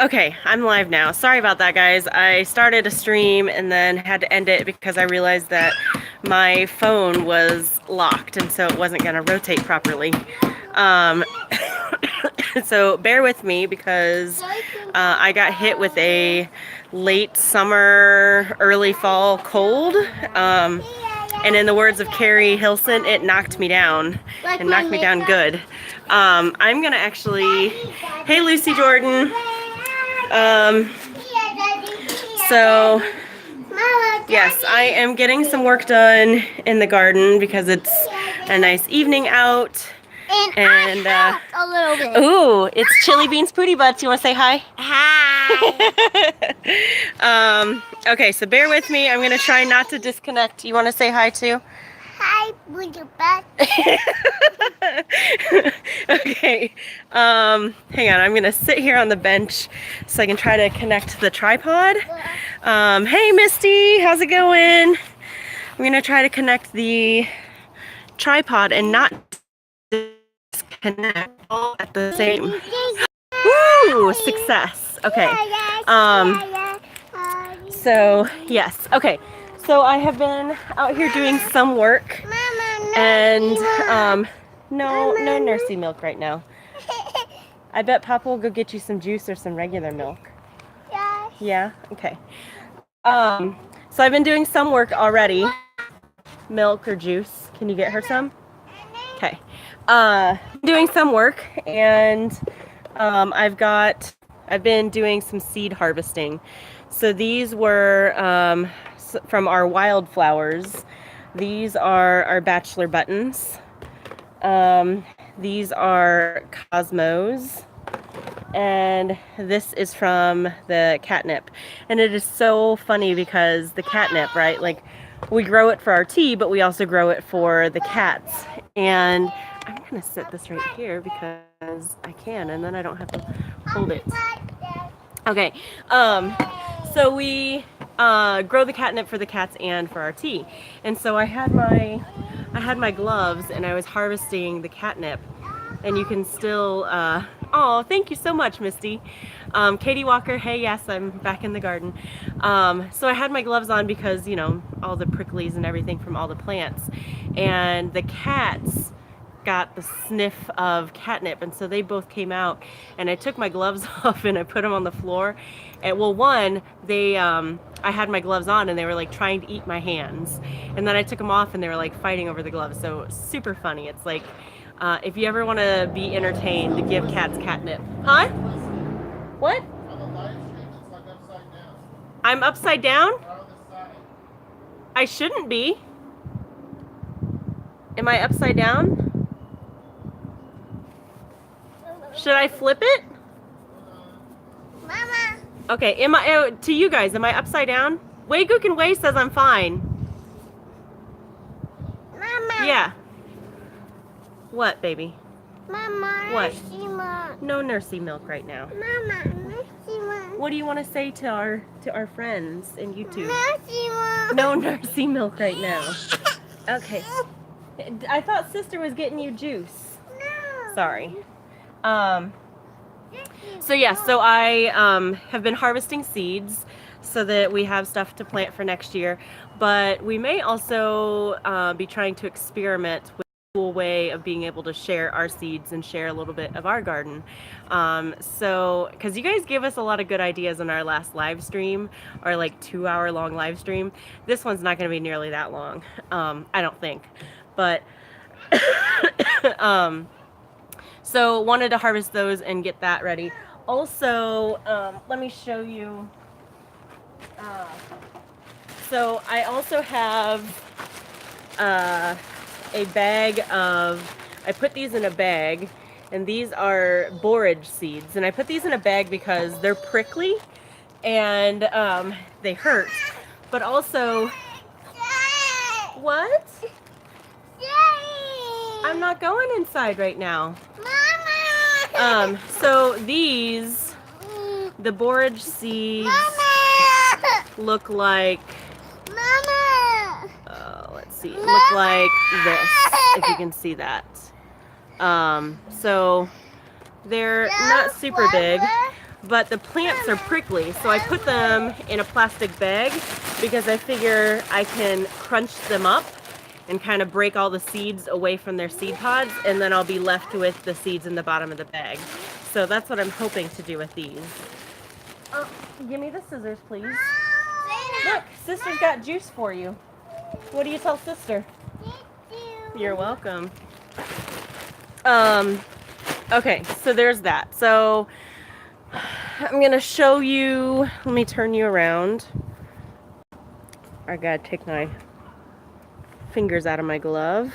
Okay, I'm live now. Sorry about that, guys. I started a stream and then had to end it because I realized that my phone was locked and so it wasn't going to rotate properly. So bear with me because I got hit with a late summer, early fall cold. And in the words of Carrie Hilson, it knocked me down. It knocked me down good. I'm going to actually... Hey, Lucy Jordan. So, yes, I am getting some work done in the garden because it's a nice evening out. And I helped a little bit. Ooh, it's Chili Beans Pootie Butts. You want to say hi? Hi. Okay, so bear with me. I'm going to try not to disconnect. You want to say hi too? Hi, Pootie Butts. Okay, hang on. I'm going to sit here on the bench so I can try to connect the tripod. Hey, Misty, how's it going? I'm going to try to connect the tripod and not disconnect all at the same. Woo! Success. Okay. So, yes. Okay. So I have been out here doing some work. And, no nursey milk right now. I bet Papa will go get you some juice or some regular milk. Yes. Yeah? Okay. So I've been doing some work already. Milk or juice. Can you get her some? Okay. Doing some work and I've been doing some seed harvesting. So these were from our wildflowers. These are our bachelor buttons. These are cosmos. And this is from the catnip. And it is so funny because the catnip, right? Like, we grow it for our tea, but we also grow it for the cats. And I'm gonna sit this right here because I can, and then I don't have to hold it. Okay, so we grow the catnip for the cats and for our tea. And so I had my gloves and I was harvesting the catnip. And you can still, oh, thank you so much, Misty. Katie Walker, hey, yes, I'm back in the garden. So I had my gloves on because, you know, all the pricklies and everything from all the plants. And the cats got the sniff of catnip, and so they both came out. And I took my gloves off and I put them on the floor. And, well, one, I had my gloves on and they were like trying to eat my hands. And then I took them off and they were like fighting over the gloves. So super funny. It's like, if you ever want to be entertained, give cats catnip. Huh? What? I'm upside down? I shouldn't be. Am I upside down? Should I flip it? Mama. Okay, to you guys, am I upside down? Wei Gook and Wei says I'm fine. Mama. Yeah. What, baby? Mama. What? Nursey milk. No nursey milk right now. Mama. Nursey milk. What do you want to say to our friends in YouTube? Nursey milk. No nursey milk right now. Okay. I thought sister was getting you juice. No. Sorry. So yeah, so I have been harvesting seeds so that we have stuff to plant for next year. But we may also be trying to experiment with a cool way of being able to share our seeds and share a little bit of our garden. So, because you guys gave us a lot of good ideas in our last live stream, our like 2-hour long live stream. This one's not going to be nearly that long, I don't think. But so wanted to harvest those and get that ready. Also, let me show you. So I also have a bag of, I put these in a bag, and these are borage seeds. And I put these in a bag because they're prickly and they hurt. But also, what? I'm not going inside right now. Mama. So these, the borage seeds, Mama. look like, Mama. let's see, look like this, if you can see that. So they're not super big, but the plants are prickly, so I put them in a plastic bag because I figure I can crunch them up and kind of break all the seeds away from their seed pods, and then I'll be left with the seeds in the bottom of the bag. So that's what I'm hoping to do with these. Oh, give me the scissors, please. Look, sister's got juice for you. What do you tell sister? You're welcome. Okay, so there's that. So I'm gonna show you, let me turn you around. I gotta take my fingers out of my glove.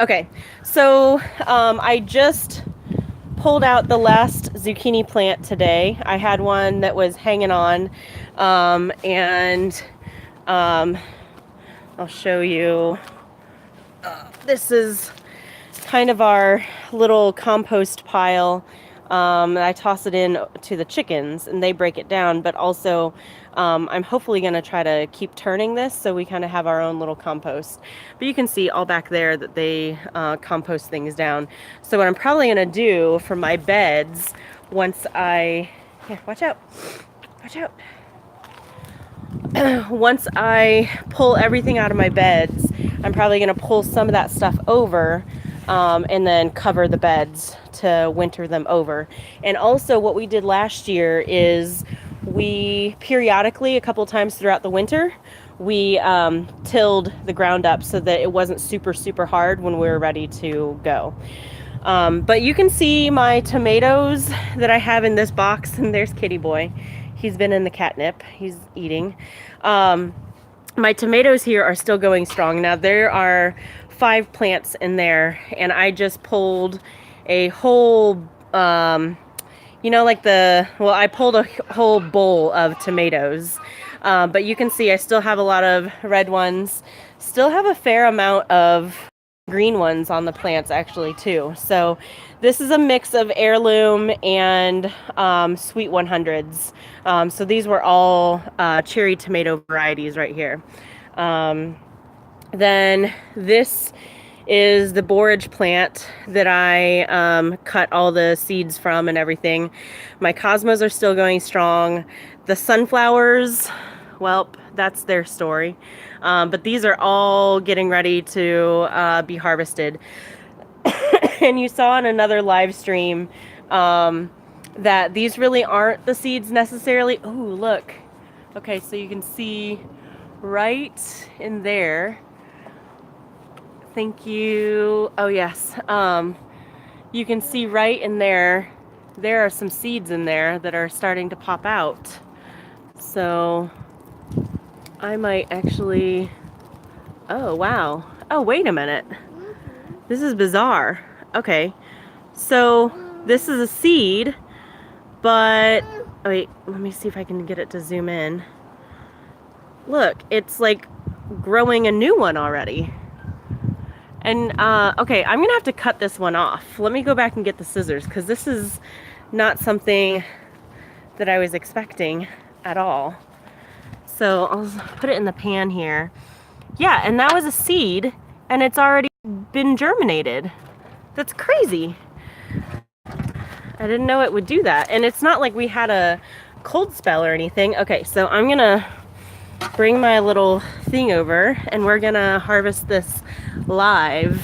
Okay, so I just pulled out the last zucchini plant today. I had one that was hanging on, and I'll show you. This is kind of our little compost pile. I toss it in to the chickens and they break it down, but also I'm hopefully going to try to keep turning this so we kind of have our own little compost. But you can see all back there that they compost things down. So what I'm probably going to do for my beds once here, watch out, watch out. Once I pull everything out of my beds, I'm probably going to pull some of that stuff over and then cover the beds to winter them over. And also what we did last year is we periodically, a couple times throughout the winter, we tilled the ground up so that it wasn't super hard when we were ready to go. But you can see my tomatoes that I have in this box, and there's Kitty Boy. He's been in the catnip. He's eating. My tomatoes here are still going strong. Now there are 5 plants in there, and I just pulled a whole, you know, like I pulled a whole bowl of tomatoes. But you can see I still have a lot of red ones. Still have a fair amount of green ones on the plants actually too. So this is a mix of heirloom and sweet 100s. So these were all cherry tomato varieties right here. Then this is the borage plant that I cut all the seeds from and everything. My cosmos are still going strong. The sunflowers, well, that's their story. But these are all getting ready to be harvested. And you saw in another live stream that these really aren't the seeds necessarily. Oh, look. Okay, so you can see right in there. Thank you. Oh, yes. You can see right in there, there are some seeds in there that are starting to pop out. So I might actually, oh, wow. Oh, wait a minute. This is bizarre. Okay. So this is a seed, but, oh, wait, let me see if I can get it to zoom in. Look, it's like growing a new one already. And, okay, I'm going to have to cut this one off. Let me go back and get the scissors, because this is not something that I was expecting at all. So I'll put it in the pan here. Yeah, and that was a seed, and it's already been germinated. That's crazy. I didn't know it would do that. And it's not like we had a cold spell or anything. Okay, so I'm going to bring my little thing over, and we're going to harvest this live.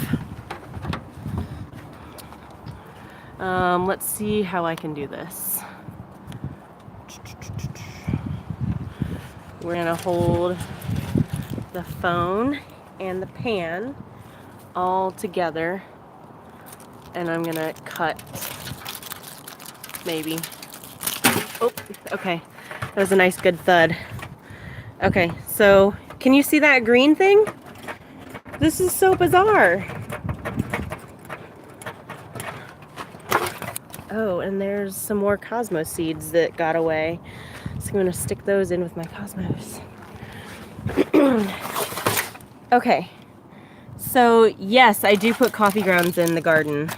Let's see how I can do this. We're gonna hold the phone and the pan all together, and I'm gonna cut maybe. Oh, okay. That was a nice good thud. Okay, so can you see that green thing? This is so bizarre. Oh, and there's some more cosmos seeds that got away. So I'm gonna stick those in with my cosmos. Okay, so yes, I do put coffee grounds in the garden.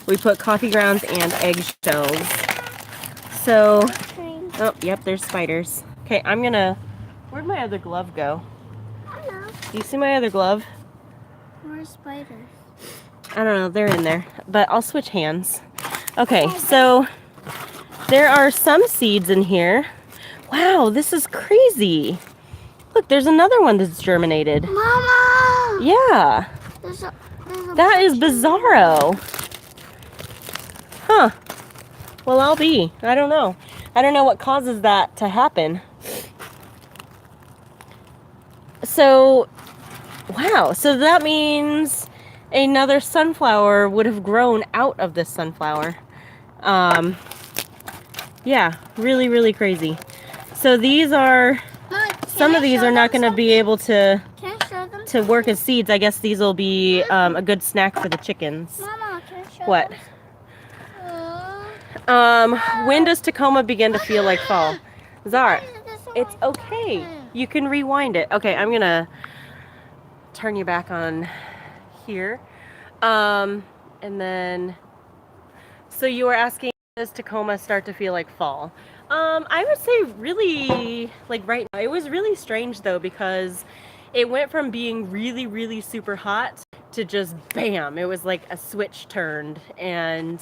We put coffee grounds and eggshells. So, oh, yep, there's spiders. Okay, where'd my other glove go? Hello. Do you see my other glove? More spiders. I don't know, they're in there, but I'll switch hands. Okay, so There are some seeds in here. Wow, this is crazy. Look, there's another one that's germinated. Mama! Yeah, There's a that is bizarro. Huh. Well, I'll be. I don't know. I don't know what causes that to happen. So, wow. So that means another sunflower would have grown out of this sunflower. Yeah, really, really crazy. So these are, some of these are not going to be able to Can I show them? work as seeds. I guess these will be a good snack for the chickens. Mama, can I show What? them? When does Tacoma begin to feel like fall? Zara, it's okay. You can rewind it. Okay, I'm gonna turn you back on here. And then, so you were asking, does Tacoma start to feel like fall? I would say really, like right now. It was really strange though, because it went from being really, really super hot to just bam, it was like a switch turned. And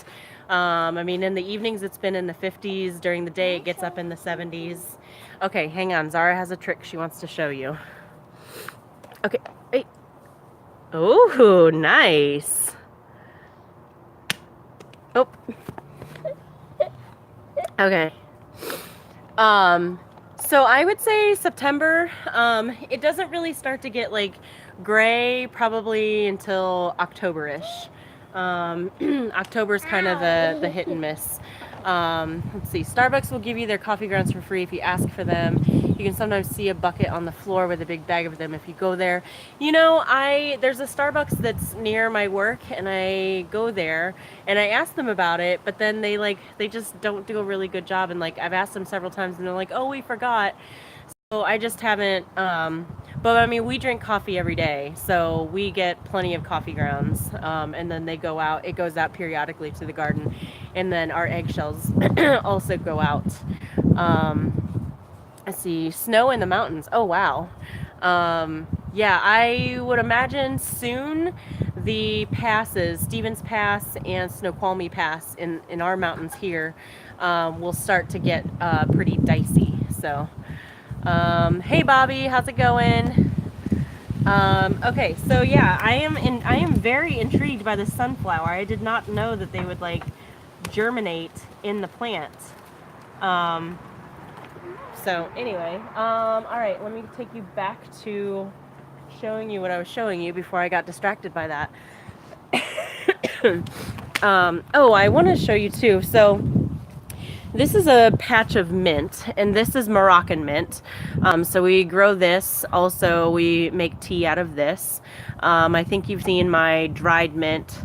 I mean, in the evenings it's been in the 50s. During the day it gets up in the 70s. Okay, hang on. Zara has a trick she wants to show you. Okay, wait. Oh, nice. Oh. Okay. So I would say September. It doesn't really start to get like gray probably until October-ish. October's kind of the hit and miss. Let's see, Starbucks will give you their coffee grounds for free if you ask for them. You can sometimes see a bucket on the floor with a big bag of them if you go there. You know, there's a Starbucks that's near my work, and I go there and I ask them about it, but then they just don't do a really good job. And like, I've asked them several times and they're like, oh, we forgot. So I just haven't, but I mean, we drink coffee every day, so we get plenty of coffee grounds, and then it goes out periodically to the garden, and then our eggshells also go out. Let's see, snow in the mountains. Oh, wow. Yeah, I would imagine soon the passes, Stevens Pass and Snoqualmie Pass in our mountains here, will start to get pretty dicey, so... hey Bobby, how's it going? Okay, so yeah, I am very intrigued by the sunflower. I did not know that they would like germinate in the plant. So anyway, all right, let me take you back to showing you what I was showing you before I got distracted by that. Oh, I want to show you too. So this is a patch of mint, and this is Moroccan mint. So we grow this. Also, we make tea out of this. I think you've seen my dried mint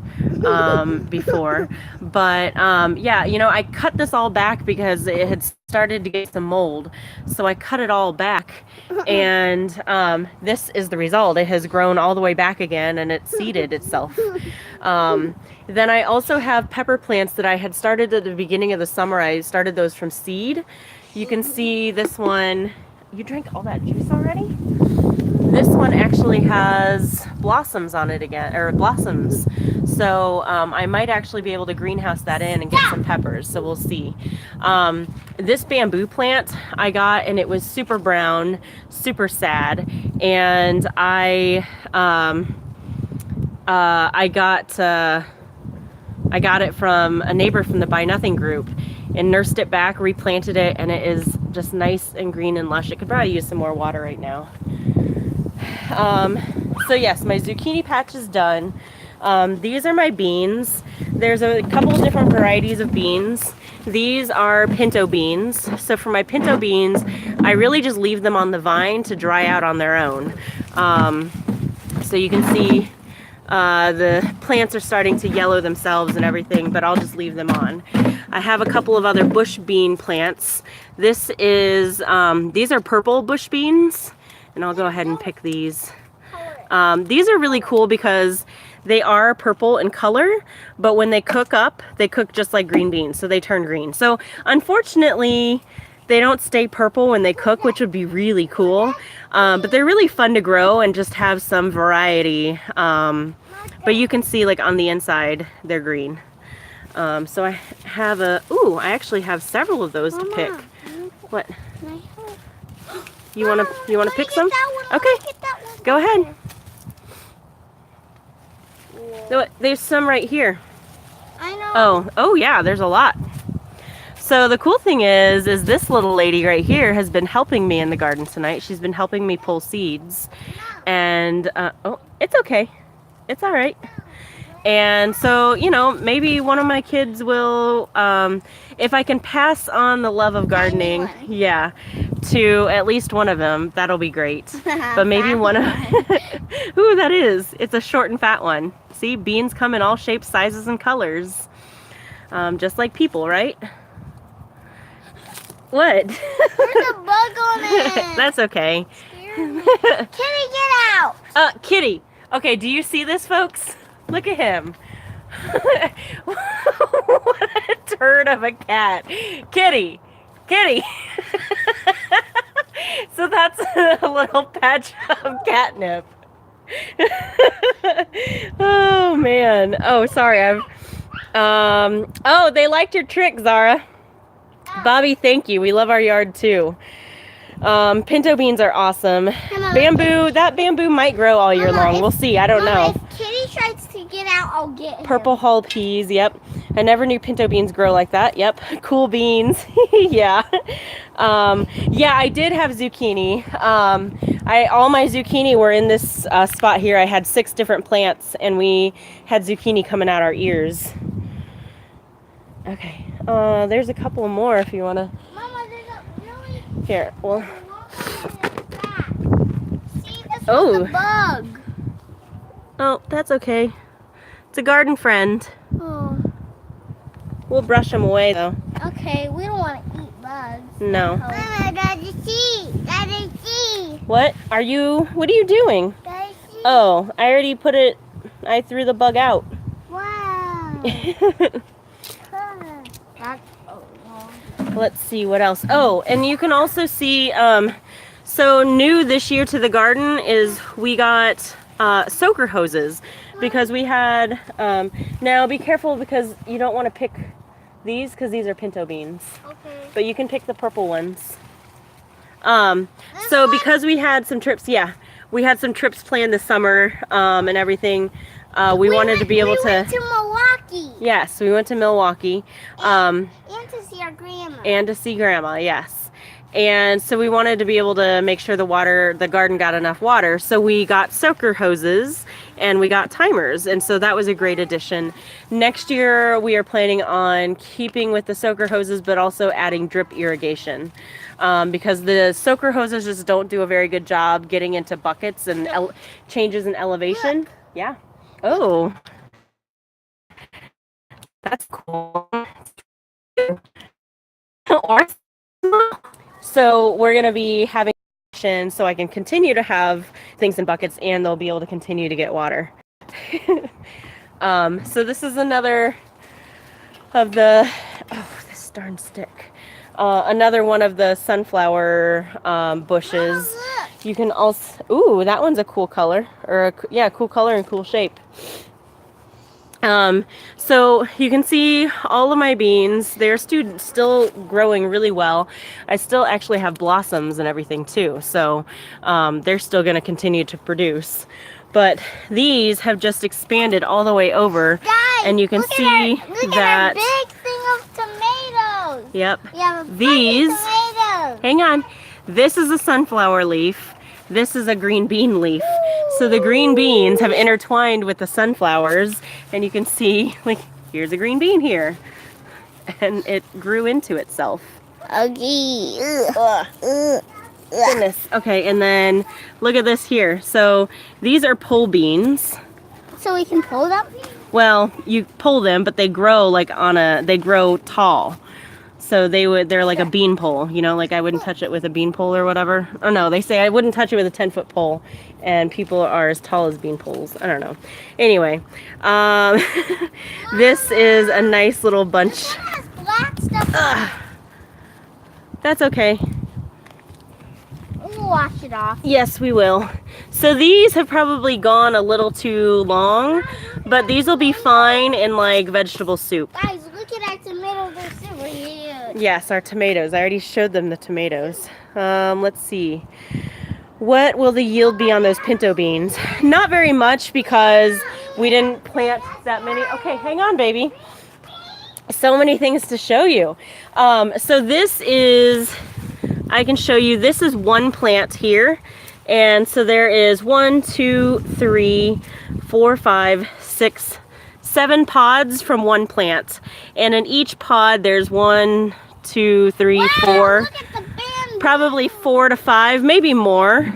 before. But yeah, you know, I cut this all back because it had started to get some mold. So I cut it all back, and this is the result. It has grown all the way back again, and it seeded itself. Then I also have pepper plants that I had started at the beginning of the summer. I started those from seed. You can see this one. You drank all that juice already? This one actually has blossoms on it again, or blossoms. So I might actually be able to greenhouse that in and get some peppers. So we'll see. This bamboo plant I got, and it was super brown, super sad. And I got it from a neighbor from the Buy Nothing group and nursed it back, replanted it, and it is just nice and green and lush. It could probably use some more water right now. So yes, my zucchini patch is done. These are my beans. There's a couple of different varieties of beans. These are pinto beans. So for my pinto beans, I really just leave them on the vine to dry out on their own. So you can see the plants are starting to yellow themselves and everything, but I'll just leave them on. I have a couple of other bush bean plants. This is, these are purple bush beans, and I'll go ahead and pick these. These are really cool because they are purple in color, but when they cook up, they cook just like green beans, so they turn green. So unfortunately, they don't stay purple when they cook, which would be really cool. But they're really fun to grow and just have some variety. But you can see like on the inside, they're green. So I have a, ooh, I actually have several of those to pick. What? You want to pick some? Okay. Go ahead. There's some right here. I know. Oh yeah, there's a lot. So the cool thing is this little lady right here has been helping me in the garden tonight. She's been helping me pull seeds. And, oh, it's okay. It's all right. And so, you know, maybe one of my kids will, if I can pass on the love of gardening, yeah, to at least one of them, that'll be great. But maybe one of, ooh, that is. It's a short and fat one. See, beans come in all shapes, sizes, and colors. Just like people, right? What? There's a bug on it. That's okay. Kitty, get out. Kitty. Okay, do you see this, folks? Look at him. What a turd of a cat. Kitty. Kitty. So that's a little patch of catnip. Oh, man. Oh, sorry. Oh, they liked your trick, Zara. Bobby, thank you. We love our yard too. Pinto beans are awesome. Bamboo, that bamboo might grow all year long. We'll see. I don't know. If Kitty tries to get out, I'll get him. Purple hull peas, yep. I never knew pinto beans grow like that. Yep. Cool beans. Yeah. Yeah, I did have zucchini. All my zucchini were in this spot here. I had 6 different plants and we had zucchini coming out our ears. Okay. There's a couple more if you want to. Mama, there's a really Here. Well. See, this was a bug. Oh, that's okay. It's a garden friend. Oh. We'll brush them away though. Okay, we don't want to eat bugs. No. Mama, Daddy, see. Daddy, see. What are you doing? Daddy, see. Oh, I threw the bug out. Wow. Let's see what else. Oh, and you can also see, so new this year to the garden is we got soaker hoses because we had, now be careful because you don't want to pick these because these are pinto beans. Okay. But you can pick the purple ones. So because we had some trips, yeah, we had some trips planned this summer and everything. We wanted to be able We went to Milwaukee. Yes, we went to Milwaukee. And to see our grandma. And to see Grandma, yes. And so we wanted to be able to make sure the garden got enough water. So we got soaker hoses and we got timers. And so that was a great addition. Next year, we are planning on keeping with the soaker hoses, but also adding drip irrigation. Because the soaker hoses just don't do a very good job getting into buckets and changes in elevation. Look. Yeah. Oh. That's cool. So we're going to be having so I can continue to have things in buckets and they'll be able to continue to get water. So this is another of the, oh, this darn stick. Another one of the sunflower bushes. Oh, You can also, ooh, that one's a cool color, or yeah, cool color and cool shape. So you can see all of my beans, they're still growing really well. I still actually have blossoms and everything too. So, they're still going to continue to produce, but these have just expanded all the way over. Guys, and you can see look that. at our big thing of tomatoes. Yep. We have a bunch These, of tomatoes. hang on. This is a sunflower leaf. This is a green bean leaf. So the green beans have intertwined with the sunflowers, and you can see, like, here's a green bean here. And it grew into itself. Okay. Goodness. Okay, and then look at this here. So these are pole beans. So we can pull them? Well, you pull them, but they grow like they grow tall. So they're like a bean pole, you know, like I wouldn't touch it with a bean pole or whatever. Oh no, they say I wouldn't touch it with a 10-foot pole, and people are as tall as bean poles. I don't know. Anyway, this is a nice little bunch. This one has black stuff. That's okay. We'll wash it off. Yes, we will. So these have probably gone a little too long, but these will be fine in like vegetable soup. Guys, look at our tomatoes Yes, our tomatoes. I already showed them the tomatoes. Let's see. What will the yield be on those pinto beans? Not very much because we didn't plant that many. Okay, hang on, baby. So many things to show you. So this is, I can show you, this is one plant here. And so there is 1, 2, 3, 4, 5, 6, 7 pods from one plant. And in each pod there's 1, 2, 3, 4, Look at the bamboo. probably 4 to 5, maybe more.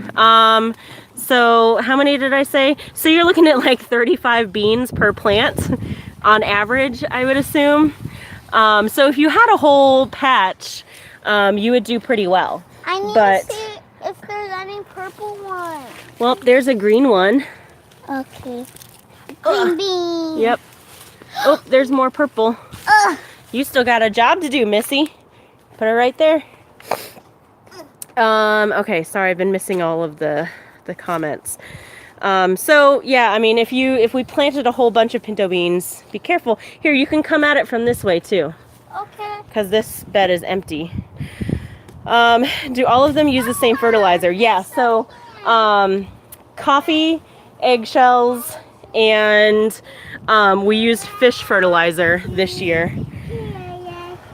So how many did I say? So you're looking at like 35 beans per plant on average, I would assume. So if you had a whole patch, you would do pretty well. I need But- to see if there's any purple ones. Well, there's a green one. Okay. Green bean. Yep. Oh, there's more purple. Ugh. You still got a job to do, Missy. Put it right there. Okay, sorry, I've been missing all of the comments. So yeah, I mean, if we planted a whole bunch of pinto beans, be careful. Here, you can come at it from this way too, Okay. because this bed is empty. Do all of them use the same fertilizer? Yeah, so coffee, eggshells, and we used fish fertilizer this year.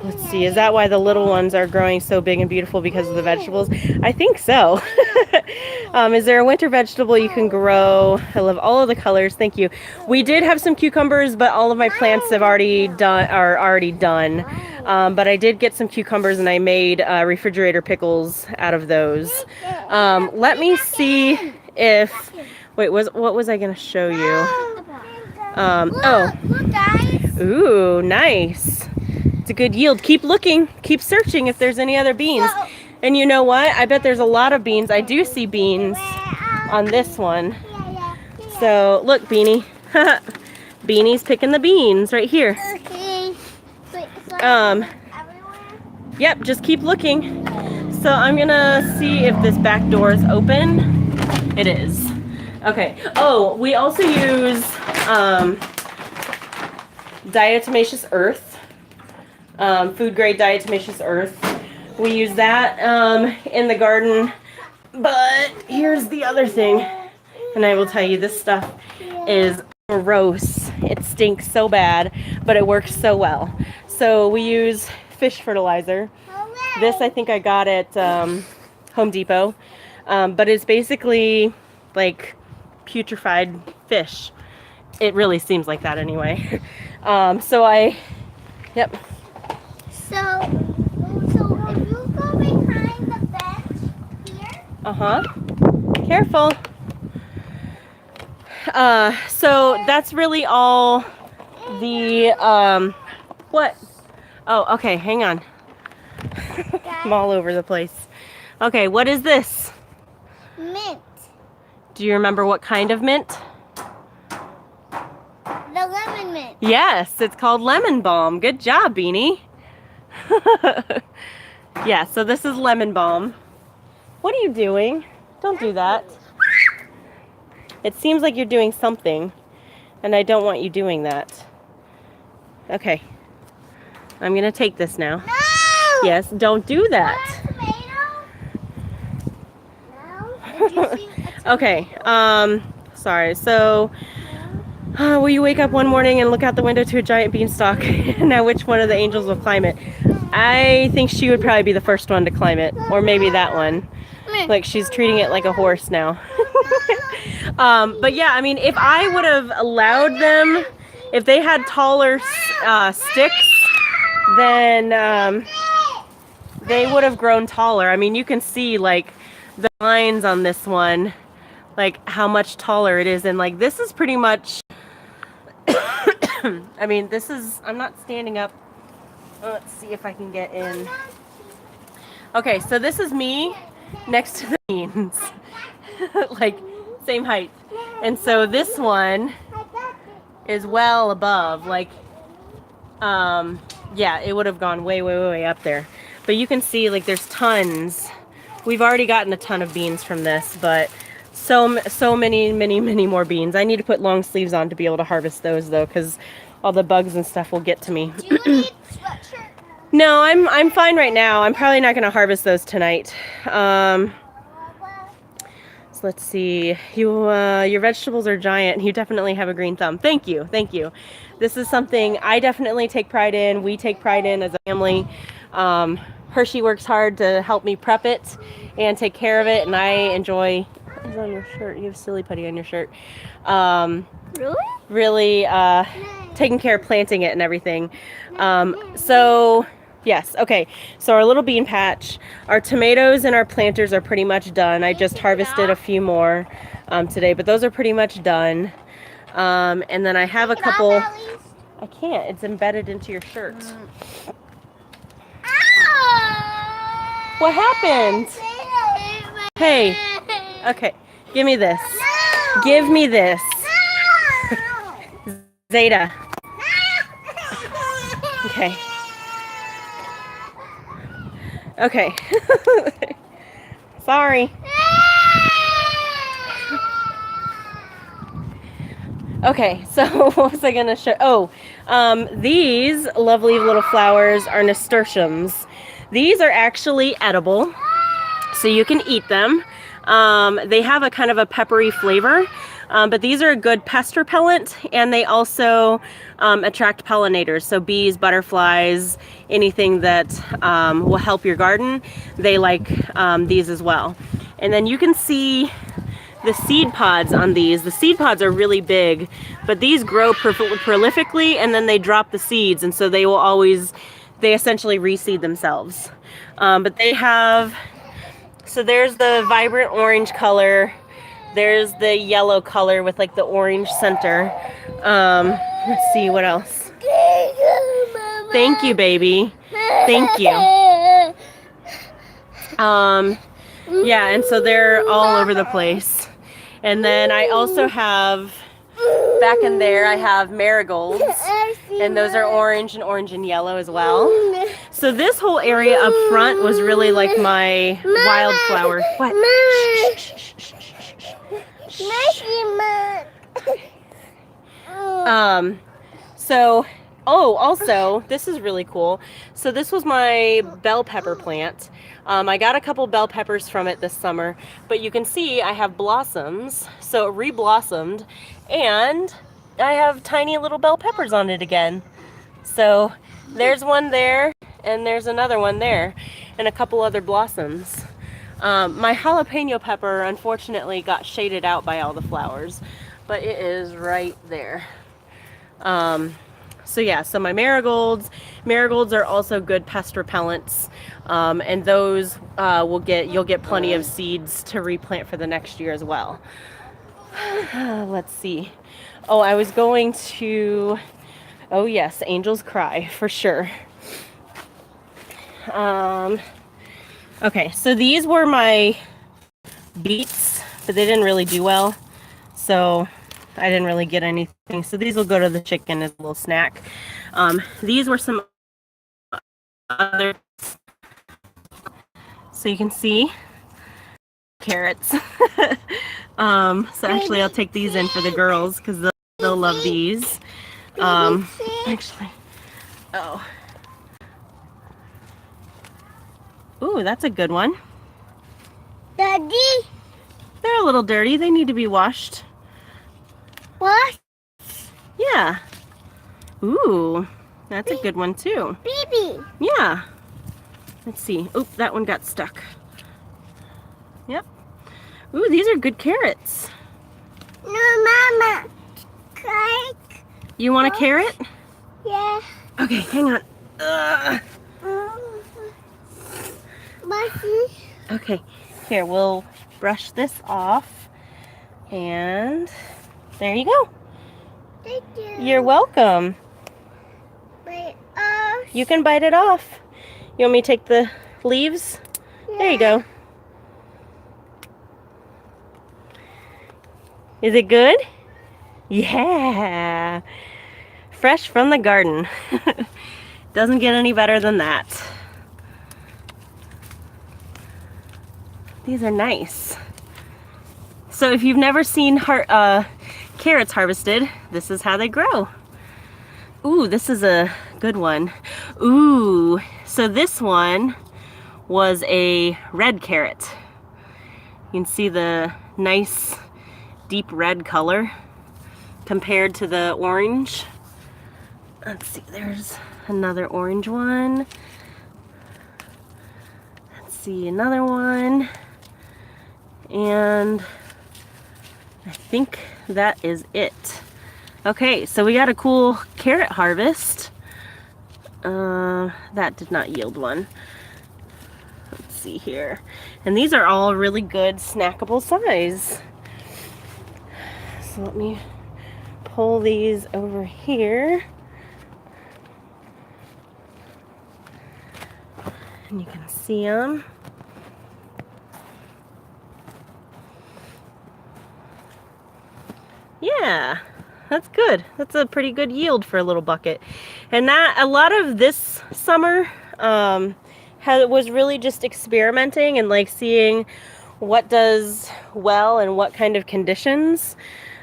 Let's see, is that why the little ones are growing so big and beautiful because of the vegetables? I think so. Is there a winter vegetable you can grow? I love all of the colors, thank you. We did have some cucumbers, but all of my plants are already done. But I did get some cucumbers and I made refrigerator pickles out of those. Let me see if, wait, what was I gonna show you? Oh, Look, guys. ooh, nice. It's a good yield. Keep looking, keep searching if there's any other beans. And you know what? I bet there's a lot of beans. I do see beans on this one. So look, Beanie. Beanie's picking the beans right here. Okay. Wait, so Um, everywhere? Yep, just keep looking. So I'm gonna see if this back door is open. It is. Okay. Oh, we also use diatomaceous earth. Food grade diatomaceous earth. We use that in the garden. But here's the other thing, and I will tell you, this stuff is gross. It stinks so bad, but it works so well. So we use fish fertilizer. This I think I got at Home Depot, but it's basically like putrefied fish. It really seems like that anyway. Yep. So if you go behind the bench here, Uh-huh. Careful. So that's really all the, what? Oh, okay, hang on. I'm all over the place. Okay, what is this? mint, Do you remember what kind of mint? the lemon mint. Yes, it's called lemon balm. Good job, Beanie. Yeah, so this is lemon balm. What are you doing? Don't do that. It seems like you're doing something, and I don't want you doing that. Okay. I'm gonna take this now. No! Yes, don't do Want that. a tomato? No? Did you see a Okay, sorry. So, will you wake up one morning and look out the window to a giant beanstalk? Now, which one of the angels will climb it? I think she would probably be the first one to climb it, or maybe that one. Like, she's treating it like a horse now. But yeah, I mean, if I would have allowed them, if they had taller sticks, then they would have grown taller. I mean, you can see like the lines on this one, like how much taller it is, and like this is pretty much I mean, this is, I'm not standing up. Let's see if I can get in. Okay, so this is me next to the beans. Like same height. And so this one is well above, like yeah, it would have gone way up there. But you can see like there's tons. We've already gotten a ton of beans from this, but so many more beans. I need to put long sleeves on to be able to harvest those though, because all the bugs and stuff will get to me. Do you need sweatshirt? No, I'm fine right now. I'm probably not going to harvest those tonight. So let's see. Your vegetables are giant. You definitely have a green thumb. Thank you. Thank you. This is something I definitely take pride in. We take pride in as a family. Hershey works hard to help me prep it and take care of it, and I enjoy. What is on your shirt? You have silly putty on your shirt. Really? Really taking care of planting it and everything. So yes, okay. So our little bean patch, our tomatoes and our planters are pretty much done. I just harvested a few more today, but those are pretty much done. And then I have a couple. I can't. It's embedded into your shirt. What happened? Hey. Okay. Give me this. Give me this. Zeta. Okay. Okay. Sorry. Okay, so what was I gonna show? Oh, these lovely little flowers are nasturtiums. These are actually edible, so you can eat them. They have a kind of a peppery flavor, but these are a good pest repellent, and they also attract pollinators, so bees, butterflies, anything that will help your garden. They like these as well. And then you can see the seed pods on these. The seed pods are really big, but these grow prolifically, and then they drop the seeds, and so they will always, they essentially reseed themselves. But they have, so there's the vibrant orange color, there's the yellow color with like the orange center. Let's see what else. Thank you, baby. Thank you. Yeah, and so they're all over the place. And then I also have, back in there, I have marigolds, and those are orange and yellow as well. So this whole area up front was really like my wildflower. What? So, oh, also, this is really cool. So this was my bell pepper plant. I got a couple bell peppers from it this summer, but you can see I have blossoms. So it re-blossomed, and I have tiny little bell peppers on it again. So there's one there, and there's another one there, and a couple other blossoms. My jalapeno pepper unfortunately got shaded out by all the flowers, but it is right there. So yeah, so my marigolds are also good pest repellents, and those you'll get plenty of seeds to replant for the next year as well. Let's see. Oh, I was going to, oh yes, angels cry for sure. Okay, so these were my beets, but they didn't really do well, so I didn't really get anything. So these will go to the chicken as a little snack. These were some other, so you can see carrots. So actually I'll take these in for the girls because they'll love these. Actually, oh. Ooh, that's a good one. Daddy, They're a little dirty. They need to be washed. what? Yeah. Ooh, that's a good one too. Baby. Yeah. Let's see. Oop, that one got stuck. Yep. Ooh, these are good carrots. No, Mama. Cake. You want a carrot? Yeah. Okay, hang on. Mommy. Okay, here, we'll brush this off. And there you go. Thank you. You're welcome. Wait, You can bite it off. You want me to take the leaves? There you go. Is it good? Yeah. Fresh from the garden. Doesn't get any better than that. These are nice. So if you've never seen carrots harvested, this is how they grow. Ooh, this is a good one. Ooh, so this one was a red carrot. You can see the nice deep red color compared to the orange. Let's see, there's another orange one. Let's see, another one. And I think that is it. Okay, so we got a cool carrot harvest. That did not yield one. Let's see here. And these are all really good snackable size. So let me pull these over here. And you can see them. Yeah, that's good. That's a pretty good yield for a little bucket. And that, a lot of this summer was really just experimenting and like seeing what does well and what kind of conditions.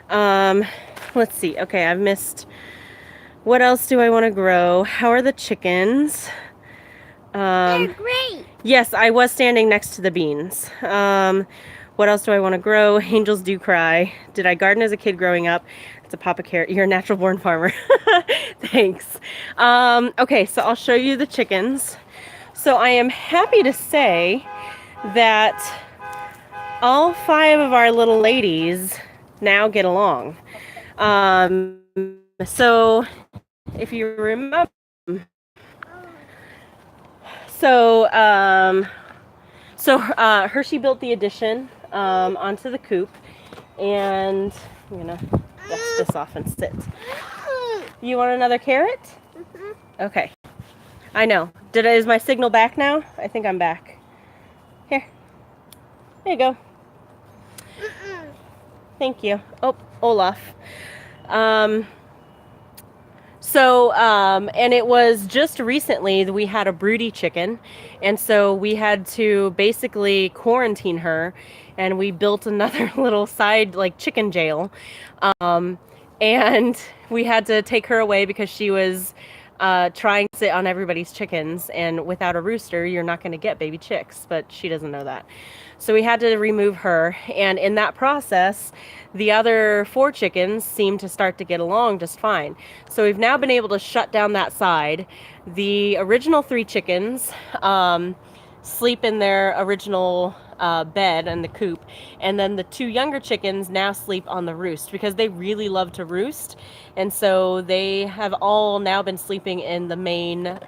Let's see. Okay, I've missed. What else do I want to grow? How are the chickens? They're great. Yes, I was standing next to the beans. What else do I want to grow? Angels do cry. Did I garden as a kid growing up? It's a Papa Carrot. You're a natural born farmer. Thanks. Okay, so I'll show you the chickens. So I am happy to say that all 5 of our little ladies now get along. So if you remember, Hershey built the addition onto the coop, and I'm gonna dust this off and sit. You want another carrot? Okay. I know. Is my signal back now? I think I'm back. Here. There you go. Thank you. Oh, Olaf. And it was just recently that we had a broody chicken, and so we had to basically quarantine her, and we built another little side like chicken jail, and we had to take her away because she was trying to sit on everybody's chickens, and without a rooster you're not going to get baby chicks, but she doesn't know that. So we had to remove her, and in that process the other 4 chickens seemed to start to get along just fine. So we've now been able to shut down that side. The original 3 chickens sleep in their original bed in the coop, and then the 2 younger chickens now sleep on the roost because they really love to roost, and so they have all now been sleeping in the main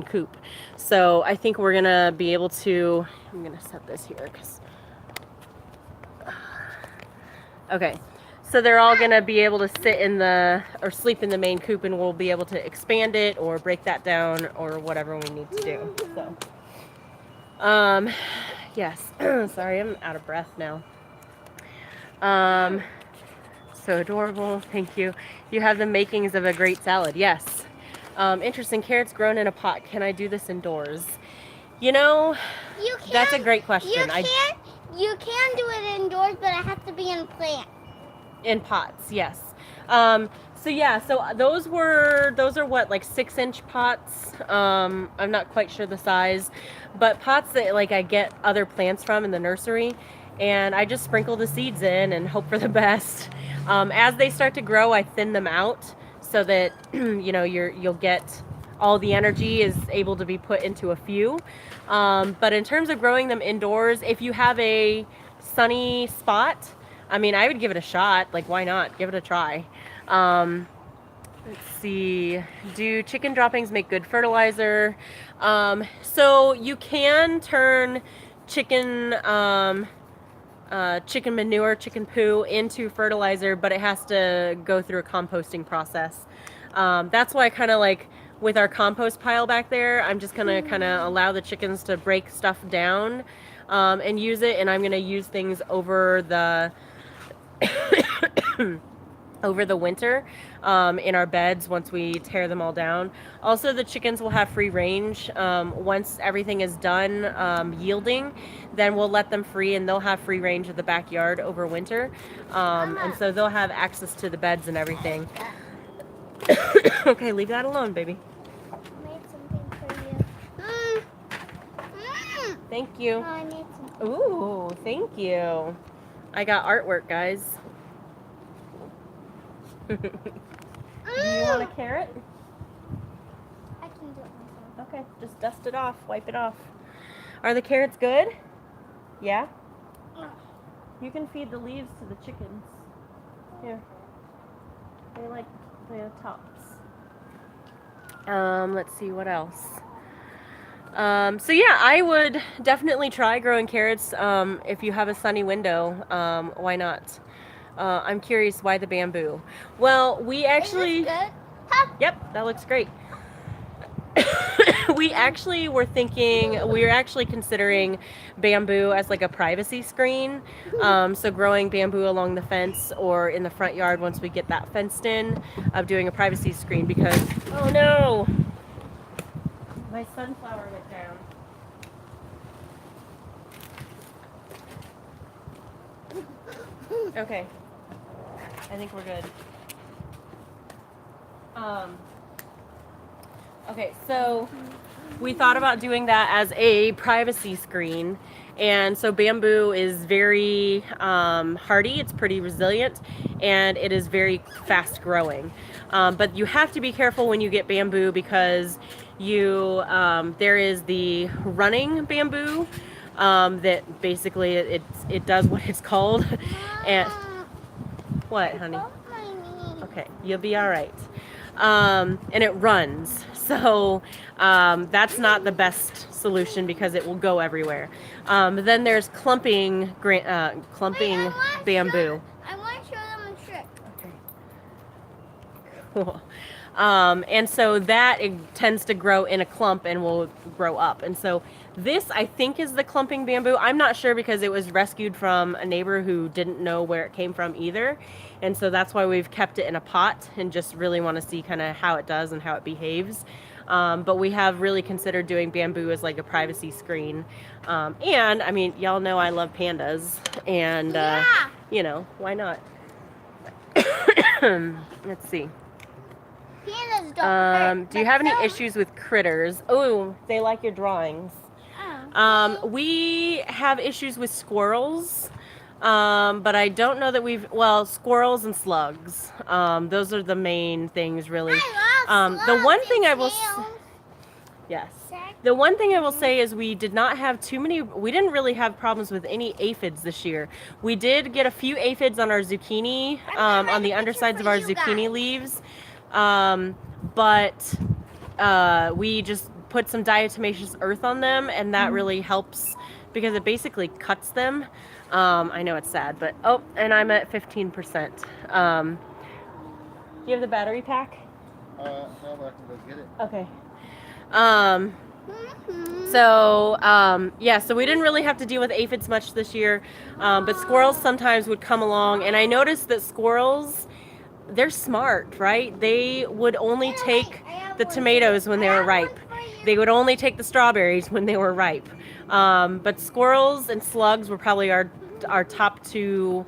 coop. So I think we're gonna be able to, I'm gonna set this here because okay, so they're all gonna be able to sit in or sleep in the main coop, and we'll be able to expand it or break that down or whatever we need to do. So yes. Sorry, I'm out of breath now. So adorable. Thank you. You have the makings of a great salad. Yes. Interesting. Carrots grown in a pot. Can I do this indoors? You know, that's a great question. You can do it indoors, but it has to be in plant. In pots, yes. So yeah, so those are what, like 6-inch pots. I'm not quite sure the size, but pots that like I get other plants from in the nursery, and I just sprinkle the seeds in and hope for the best. As they start to grow, I thin them out so that you know you'll get all the energy is able to be put into a few. But in terms of growing them indoors, if you have a sunny spot, I mean, I would give it a shot. Like, why not? Give it a try. Let's see. Do chicken droppings make good fertilizer? So you can turn chicken manure, chicken poo into fertilizer, but it has to go through a composting process. That's why I kind of like, with our compost pile back there, I'm just gonna kind of allow the chickens to break stuff down and use it, and I'm gonna use things over the over the winter in our beds once we tear them all down. Also, the chickens will have free range once everything is done yielding. Then we'll let them free, and they'll have free range of the backyard over winter, and so they'll have access to the beds and everything. Okay, leave that alone, baby. I made something for you. Thank you. Oh, I need some. Ooh, thank you. I got artwork, guys. Do you want a carrot? I can do it myself. Okay, just dust it off, wipe it off. Are the carrots good? Yeah? No. You can feed the leaves to the chickens. Here. They like the tops. Let's see what else. So yeah, I would definitely try growing carrots if you have a sunny window. Why not? I'm curious why the bamboo. Well, we actually. Is this good? Huh? Yep, that looks great. We actually were actually considering bamboo as like a privacy screen. So growing bamboo along the fence or in the front yard once we get that fenced in, of doing a privacy screen because, oh no, my sunflower went down. Okay, I think we're good. Okay, so we thought about doing that as a privacy screen. And so bamboo is very hardy, it's pretty resilient, and it is very fast growing. But you have to be careful when you get bamboo because there is the running bamboo that basically it does what it's called. And what, honey? Okay, you'll be all right. And it runs. So that's not the best solution because it will go everywhere. Then there's clumping bamboo. I want to show them a trick. Okay. Cool. And so that it tends to grow in a clump and will grow up. And so this, I think, is the clumping bamboo. I'm not sure because it was rescued from a neighbor who didn't know where it came from either. And so that's why we've kept it in a pot and just really want to see kind of how it does and how it behaves. But we have really considered doing bamboo as like a privacy screen. And I mean, y'all know I love pandas and, you know, why not? Let's see. Pandas don't hurt Do you have any themselves. issues with critters? Oh, they like your drawings. We have issues with squirrels, but I don't know that squirrels and slugs. Those are the main things, really. I love The one slugs thing and I will, snails. yes. The one thing I will say is we didn't really have problems with any aphids this year. We did get a few aphids on our zucchini, on the undersides of our zucchini leaves. But we just put some diatomaceous earth on them, and that really helps because it basically cuts them. I know it's sad, but and I'm at 15%. Do you have the battery pack? No, but I can go get it. Okay. So we didn't really have to deal with aphids much this year, but squirrels sometimes would come along, and I noticed that squirrels, they're smart, right? They would only take the tomatoes when they were ripe. They would only take the strawberries when they were ripe. But squirrels and slugs were probably our top two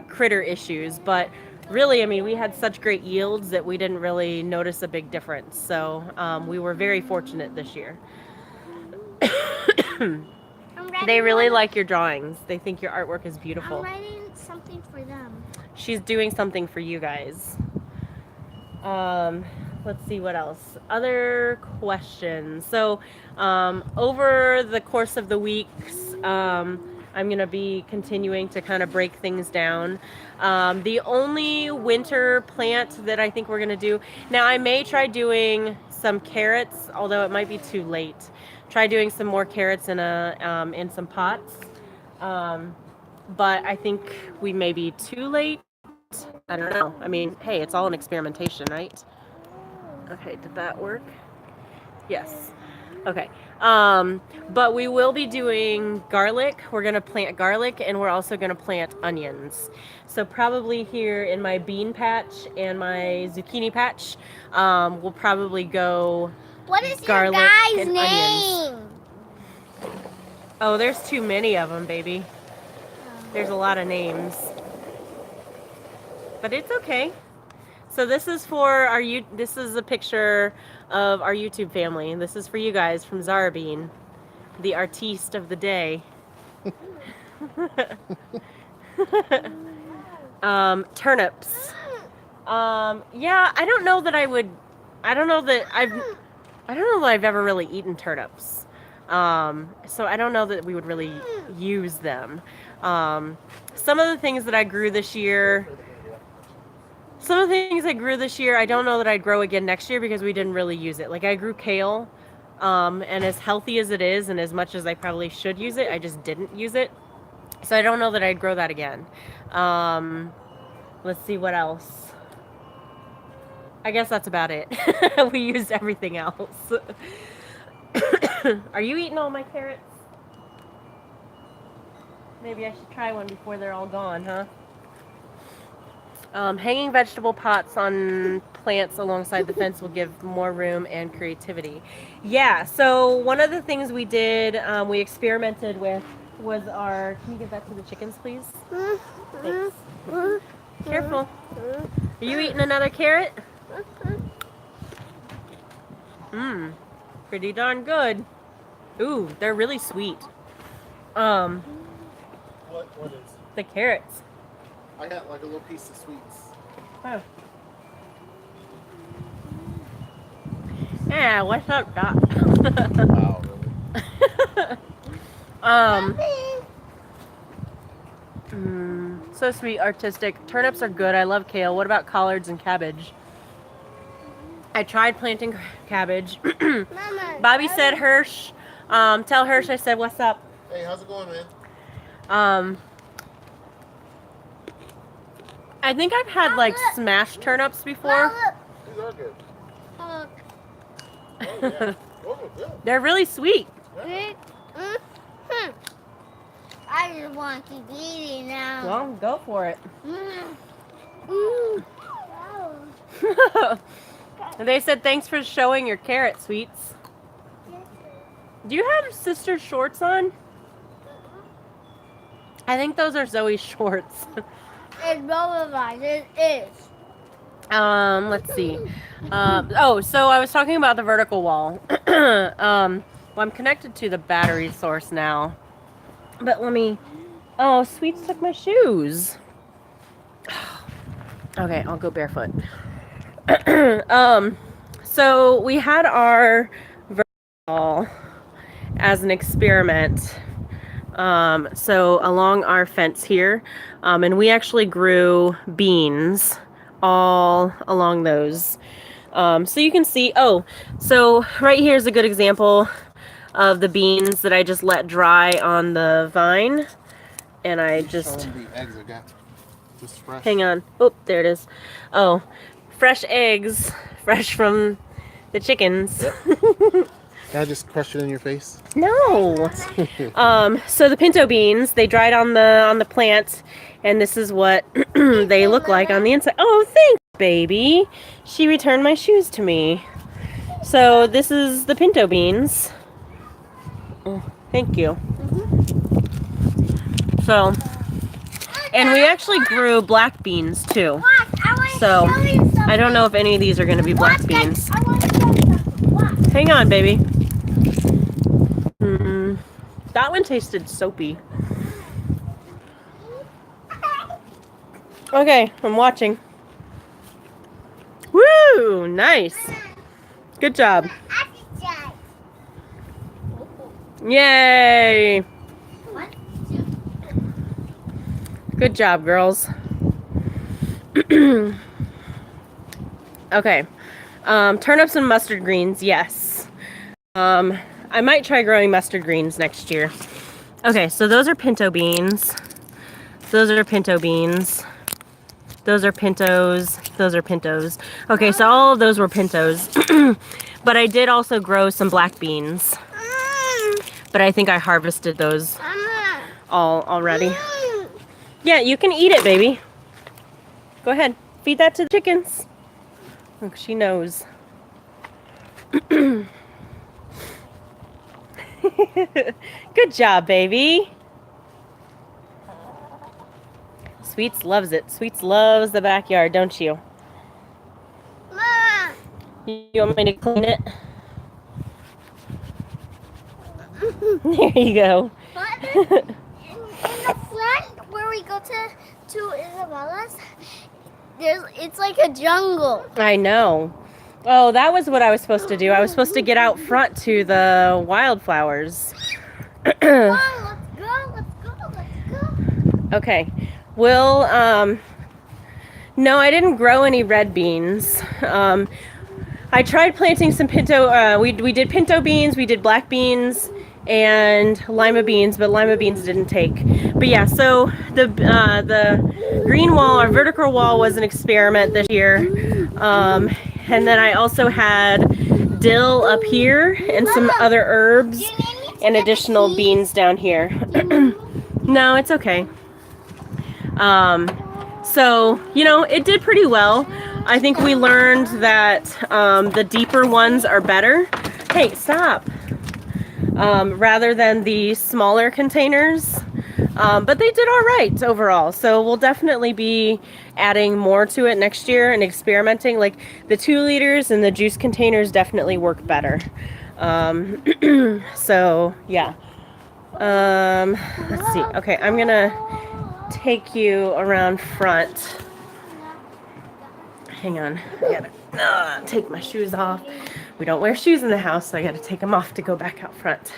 critter issues. But really, I mean, we had such great yields that we didn't really notice a big difference. So we were very fortunate this year. They really like your drawings. They think your artwork is beautiful. I'm writing something for them. She's doing something for you guys. Let's see what else. Other questions. So over the course of the weeks, I'm going to be continuing to kind of break things down. The only winter plant that I think we're going to do, now I may try doing some carrots, although it might be too late. Try doing some more carrots in some pots. But I think we may be too late. I don't know. I mean, hey, it's all an experimentation, right? Okay, did that work? Yes. Okay. But we will be doing garlic. We're going to plant garlic, and we're also going to plant onions. So probably here in my bean patch and my zucchini patch, we'll probably go What is your garlic guy's and name? onions. Oh, there's too many of them, baby. There's a lot of names. But it's okay. So this is for this is a picture of our YouTube family. This is for you guys from Zara Bean. the artiste of the day. Turnips. Yeah, I don't know that I've ever really eaten turnips. So I don't know that we would really use them. Some of the things that I grew this year, I don't know that I'd grow again next year because we didn't really use it. Like I grew kale, and as healthy as it is and as much as I probably should use it, I just didn't use it. So I don't know that I'd grow that again. Let's see what else. I guess that's about it. We used everything else. Are you eating all my carrots? Maybe I should try one before they're all gone, huh? Hanging vegetable pots on plants alongside the fence will give more room and creativity. Yeah, so one of the things we did, we experimented with was our... Can you give that to the chickens, please? Thanks. Careful. Are you eating another carrot? Pretty darn good. Ooh, they're really sweet. What is? The carrots. I got like a little piece of sweets. Oh. Yeah, what's up, Doc? Wow, really? So sweet, artistic. Turnips are good. I love kale. What about collards and cabbage? I tried planting cabbage. Mama. Bobby said, Hirsch, tell Hirsch I said, what's up? Hey, how's it going, man? I think I've had like smashed turnips before. These are good. Look. Oh, yeah. Those are good. They're really sweet. I just want to keep eating now. Well, go for it. They said, thanks for showing your carrot, sweets. Do you have sister shorts on? I think those are Zoe's shorts. It's both of us. It is. Let's see. So I was talking about the vertical wall. Well, I'm connected to the battery source now. But let me... Oh, Sweets took my shoes. Okay, I'll go barefoot. So we had our vertical wall as an experiment. So along our fence here, and we actually grew beans all along those. So you can see, so right here is a good example of the beans that I just let dry on the vine. And I just... Show 'em the eggs I got. Just fresh. Hang on. Oh, there it is. Oh, fresh eggs, fresh from the chickens. Can I just crush it in your face? No. So the pinto beans, they dried on the plant, and this is what they look like on the inside. Oh, thanks, baby. She returned my shoes to me. So this is the pinto beans. Oh, thank you. So, and we actually grew black beans too. So I don't know if any of these are going to be black beans. Hang on, baby. That one tasted soapy. Okay, I'm watching. Woo! Nice. Good job. Yay! Good job, girls. Okay. Turnips and mustard greens, yes. I might try growing mustard greens next year. Okay, so those are pinto beans. Those are pinto beans. Those are pintos. Those are pintos. Okay, so all of those were pintos. But I did also grow some black beans. But I think I harvested those all already. Yeah, you can eat it, baby. Go ahead. Feed that to the chickens. Look, she knows. Good job, baby. Sweets loves it. Sweets loves the backyard, don't you? Mom. You want me to clean it? There you go. But in the front, where we go to Isabella's, it's like a jungle. I know. Oh, that was what I was supposed to do. I was supposed to get out front to the wildflowers. Let's go. Okay. No, I didn't grow any red beans. I tried planting some pinto. We did pinto beans, we did black beans, and lima beans, but lima beans didn't take. But yeah, so the green wall or vertical wall was an experiment this year. And then I also had dill up here and some other herbs and additional beans down here. No, it's okay. So, it did pretty well. I think we learned that the deeper ones are better. Hey, stop. Rather than the smaller containers. But they did all right overall. So we'll definitely be adding more to it next year and experimenting. Like the 2 liters and the juice containers definitely work better. So yeah. Let's see. Okay, I'm gonna take you around front. Hang on. I gotta take my shoes off. We don't wear shoes in the house, so I gotta take them off to go back out front.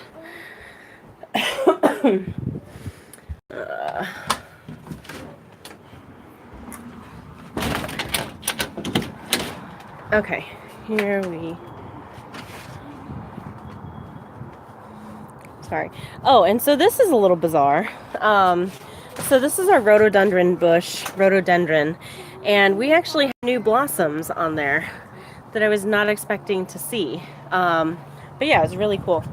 Okay, here we... Sorry. Oh, and so this is a little bizarre. So this is our rhododendron bush, and we actually have new blossoms on there that I was not expecting to see. But yeah, it was really cool.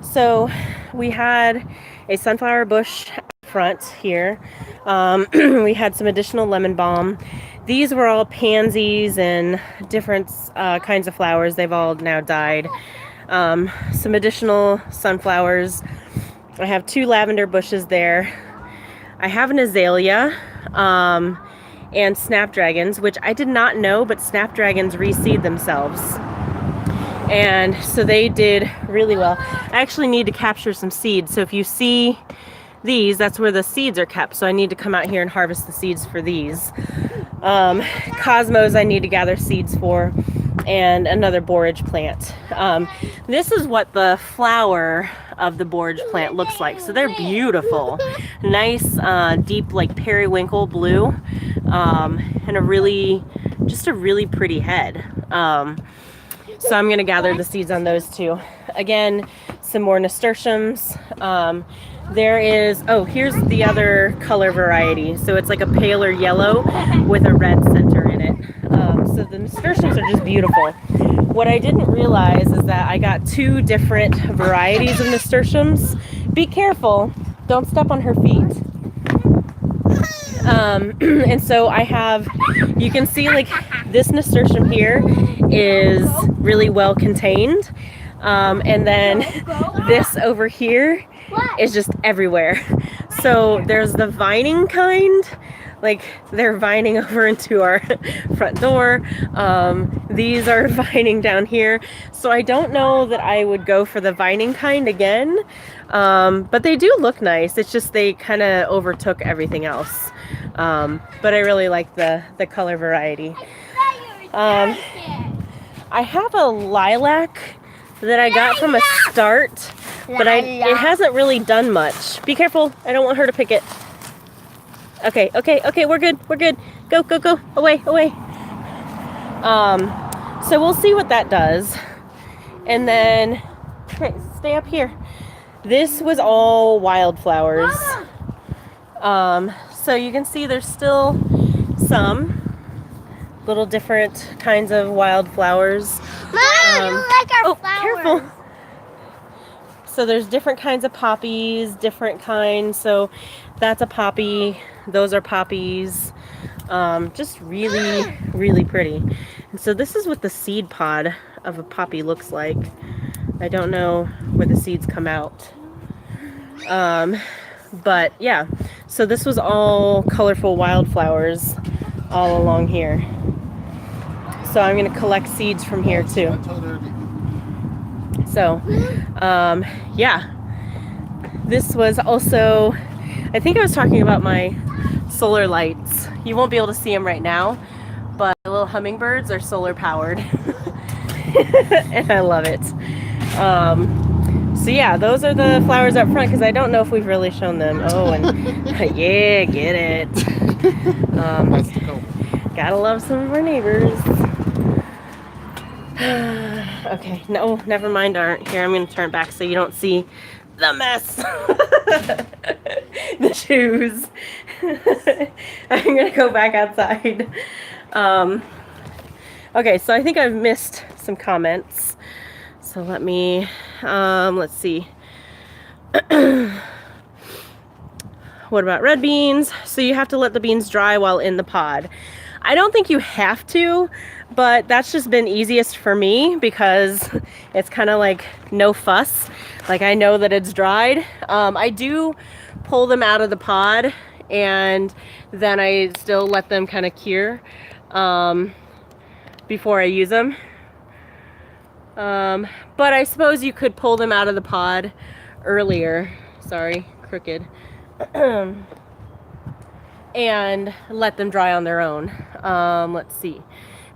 So we had a sunflower bush up front here. We had some additional lemon balm. These were all pansies and different kinds of flowers. They've all now died. Some additional sunflowers. I have 2 lavender bushes there. I have an azalea and snapdragons, which I did not know, but snapdragons reseed themselves. And so they did really well. I actually need to capture some seeds. So if you see these, that's where the seeds are kept. So I need to come out here and harvest the seeds for these. Cosmos I need to gather seeds for, and another borage plant. This is what the flower of the borage plant looks like. So they're beautiful. Nice, deep, like periwinkle blue, and a really pretty head. So I'm gonna gather the seeds on those too. Again, some more nasturtiums. There is, here's the other color variety. So it's like a paler yellow with a red center in it. So the nasturtiums are just beautiful. What I didn't realize is that I got 2 different varieties of nasturtiums. Be careful, don't step on her feet. And so I have, you can see like this nasturtium here is really well contained. And then this over here is just everywhere. So there's the vining kind, like they're vining over into our front door. These are vining down here. So I don't know that I would go for the vining kind again. But they do look nice. It's just they kind of overtook everything else. But I really like the color variety. I have a lilac that I got from a start, but it hasn't really done much. Be careful, I don't want her to pick it. Okay, we're good. Go, away. So we'll see what that does. And then, okay, stay up here. This was all wildflowers. So you can see there's still some little different kinds of wildflowers. Mom, you like our flowers. Careful. So there's different kinds of poppies, different kinds. So that's a poppy. Those are poppies. Just really, really pretty. And so this is what the seed pod of a poppy looks like. I don't know where the seeds come out. But yeah, so this was all colorful wildflowers all along here. So I'm going to collect seeds from here too. So, yeah. This was also, I think I was talking about my solar lights. You won't be able to see them right now, but the little hummingbirds are solar powered. And I love it. So yeah, those are the flowers up front because I don't know if we've really shown them. Oh, and yeah, get it. That's the cover. Gotta love some of our neighbors. Okay, no, never mind, Art. Here, I'm gonna turn back so you don't see the mess. The shoes. I'm gonna go back outside. Okay, so I think I've missed some comments. So let me, let's see. What about red beans? So you have to let the beans dry while in the pod. I don't think you have to, but that's just been easiest for me because it's kind of like no fuss. Like I know that it's dried. I do pull them out of the pod and then I still let them kind of cure before I use them. But I suppose you could pull them out of the pod earlier. Sorry, crooked. And let them dry on their own. Let's see.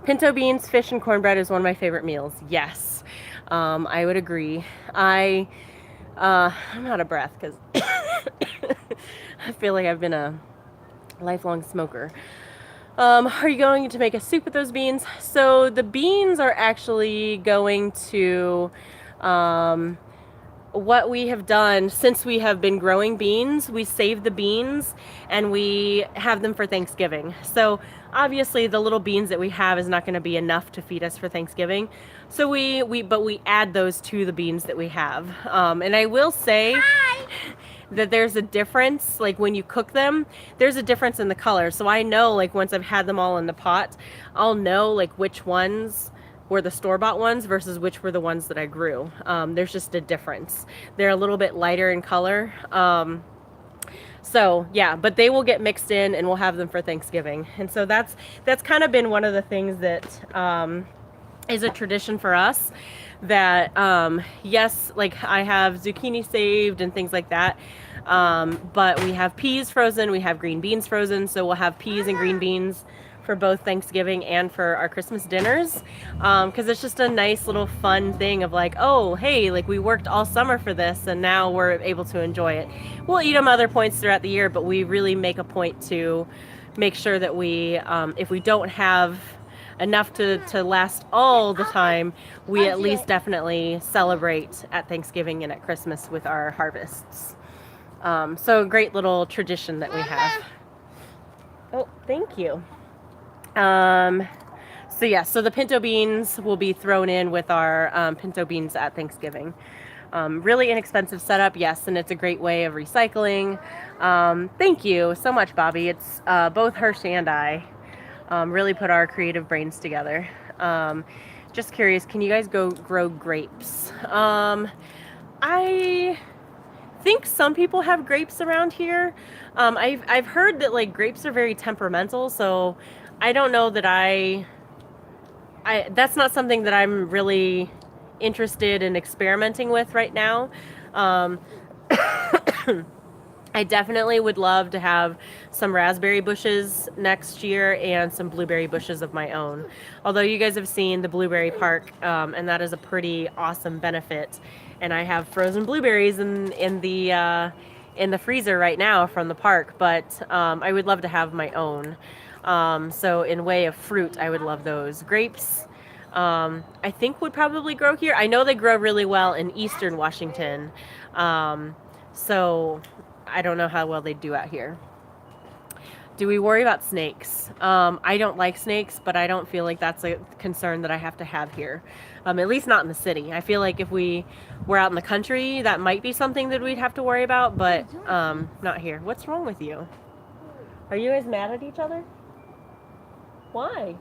Pinto beans, fish, and cornbread is one of my favorite meals. Yes, I would agree. I'm out of breath because I feel like I've been a lifelong smoker. Are you going to make a soup with those beans? So the beans are actually going to, what we have done since we have been growing beans, we save the beans and we have them for Thanksgiving. So obviously the little beans that we have is not going to be enough to feed us for Thanksgiving. So but we add those to the beans that we have. And I will say that there's a difference, like when you cook them, there's a difference in the color. So I know, like once I've had them all in the pot, I'll know like which ones were the store-bought ones versus which were the ones that I grew. There's just a difference. They're a little bit lighter in color. So yeah, but they will get mixed in and we'll have them for Thanksgiving. And so that's kind of been one of the things that is a tradition for us. That yes, like I have zucchini saved and things like that, but we have peas frozen, we have green beans frozen, so we'll have peas and green beans for both Thanksgiving and for our Christmas dinners, because it's just a nice little fun thing of like, oh hey, like we worked all summer for this and now we're able to enjoy it. We'll eat them other points throughout the year, but we really make a point to make sure that we, if we don't have enough to last all the time, we at least definitely celebrate at Thanksgiving and at Christmas with our harvests. So a great little tradition that we have. Oh, thank you. So yeah, so the pinto beans will be thrown in with our pinto beans at Thanksgiving. Really inexpensive setup, yes, and it's a great way of recycling. Thank you so much, Bobby. It's both Hershey and I really put our creative brains together. Just curious, can you guys go grow grapes? I think some people have grapes around here. I've heard that like grapes are very temperamental, so I don't know that I that's not something that I'm really interested in experimenting with right now. I definitely would love to have some raspberry bushes next year and some blueberry bushes of my own. Although you guys have seen the blueberry park, and that is a pretty awesome benefit. And I have frozen blueberries in the freezer right now from the park, but I would love to have my own. So in way of fruit, I would love those. Grapes, I think would probably grow here. I know they grow really well in eastern Washington. So I don't know how well they do out here. Do we worry about snakes? I don't like snakes, but I don't feel like that's a concern that I have to have here. At least not in the city. I feel like if we were out in the country, that might be something that we'd have to worry about, but not here. What's wrong with you? Are you guys mad at each other? Why?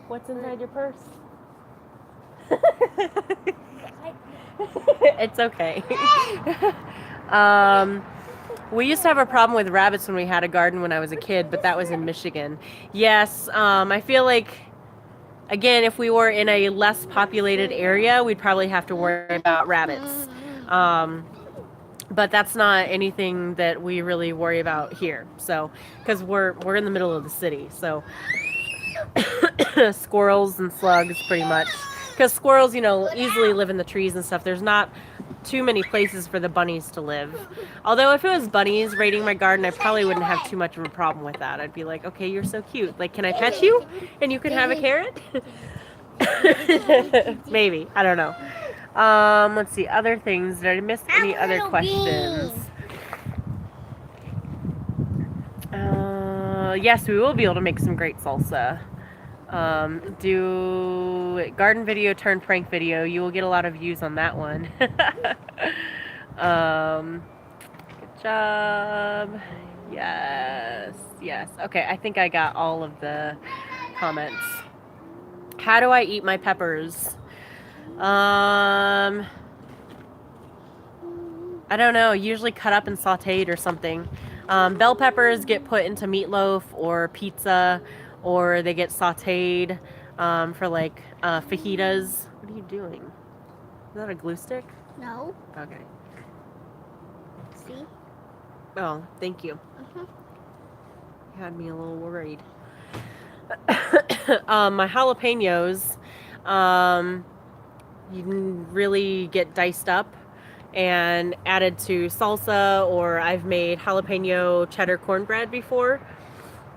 What's inside your purse? It's okay. We used to have a problem with rabbits when we had a garden when I was a kid, but that was in Michigan. Yes, I feel like Again, if we were in a less populated area, we'd probably have to worry about rabbits. But that's not anything that we really worry about here. So, because we're in the middle of the city, so squirrels and slugs pretty much. Because squirrels, you know, easily live in the trees and stuff. There's not too many places for the bunnies to live. Although if it was bunnies raiding my garden, I probably wouldn't have too much of a problem with that. I'd be like, okay, you're so cute. Like, can I pet you? And you can have a carrot? Maybe. I don't know. Let's see. Other things. Did I miss any other questions? Yes, we will be able to make some great salsa. Do garden video turn prank video. You will get a lot of views on that one. Good job. Yes. Okay, I think I got all of the comments. How do I eat my peppers? I don't know. Usually cut up and sauteed or something. Bell peppers get put into meatloaf or pizza, or they get sauteed for like fajitas. What are you doing? Is that a glue stick? No. Okay. See? Oh, thank you. You had me a little worried. My jalapenos, you can really get diced up and added to salsa, or I've made jalapeno cheddar cornbread before.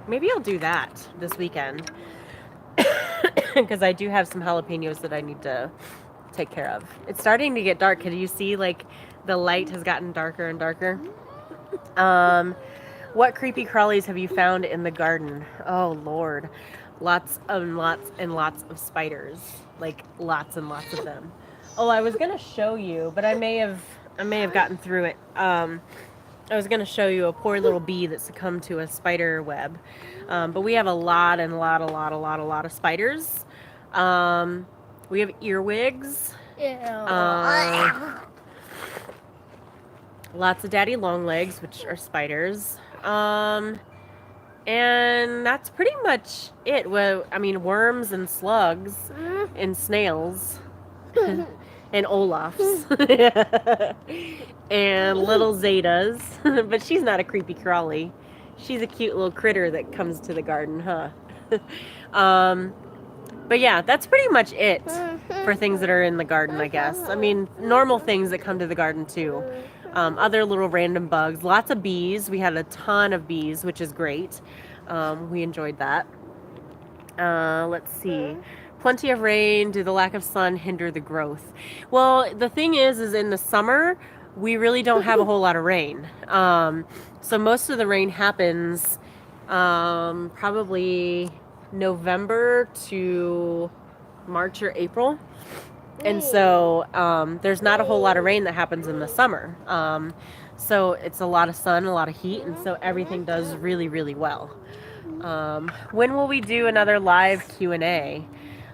Maybe I'll do that this weekend because I do have some jalapenos that I need to take care of. It's starting to get dark. Can you see, like, the light has gotten darker and darker? What creepy crawlies have you found in the garden? Oh, Lord. Lots and lots and lots of spiders. Like, lots and lots of them. Oh, I was going to show you, but I may have gotten through it. I was going to show you a poor little bee that succumbed to a spider web. But we have a lot of spiders. We have earwigs. Lots of daddy long legs, which are spiders. And that's pretty much it. Well, I mean, worms and slugs and snails and Olafs and little Zetas. But she's not a creepy crawly. She's a cute little critter that comes to the garden, huh? But yeah, that's pretty much it for things that are in the garden, I guess. I mean, normal things that come to the garden too. Other little random bugs. Lots of bees. We had a ton of bees, which is great. We enjoyed that. Let's see. Plenty of rain. Do the lack of sun hinder the growth? Well, the thing is in the summer, we really don't have a whole lot of rain. So most of the rain happens probably November to March or April. And so there's not a whole lot of rain that happens in the summer. So it's a lot of sun, a lot of heat, and so everything does really, really well. When will we do another live Q&A?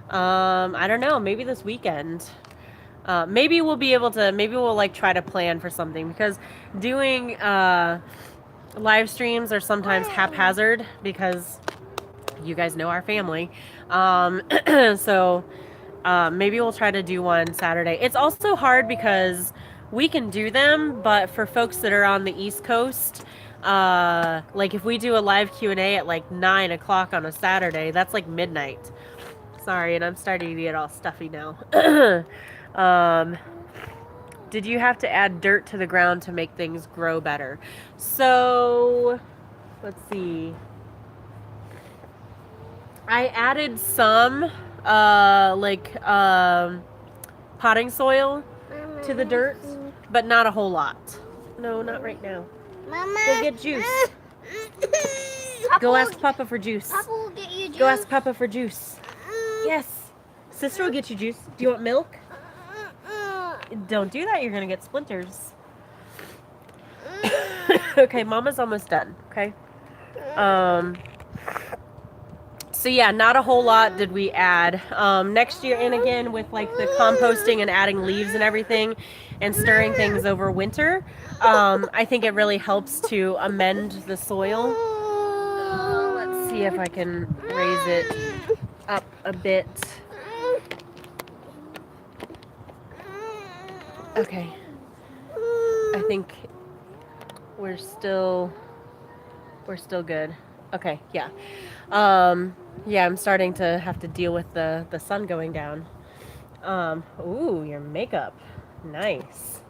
I don't know, maybe this weekend. Maybe we'll like try to plan for something, because doing live streams are sometimes haphazard because you guys know our family. So maybe we'll try to do one Saturday. It's also hard because we can do them, but for folks that are on the East Coast, like if we do a live Q&A at like 9 o'clock on a Saturday, that's like midnight. Sorry, and I'm starting to get all stuffy now. Did you have to add dirt to the ground to make things grow better? So, let's see. I added some potting soil to the dirt, but not a whole lot. No, not right now. Mama. Go get juice. Papa Go ask Papa for juice. Papa will get you juice. Go ask Papa for juice. Yes. Sister will get you juice. Do you want milk? Don't do that. You're going to get splinters. Okay, Mama's almost done. Okay. So yeah, not a whole lot did we add. Next year, and again with like the composting and adding leaves and everything and stirring things over winter, I think it really helps to amend the soil. Let's see if I can raise it up a bit. Okay. I think we're still good. Okay, yeah. Yeah, I'm starting to have to deal with the sun going down. Ooh, your makeup. Nice.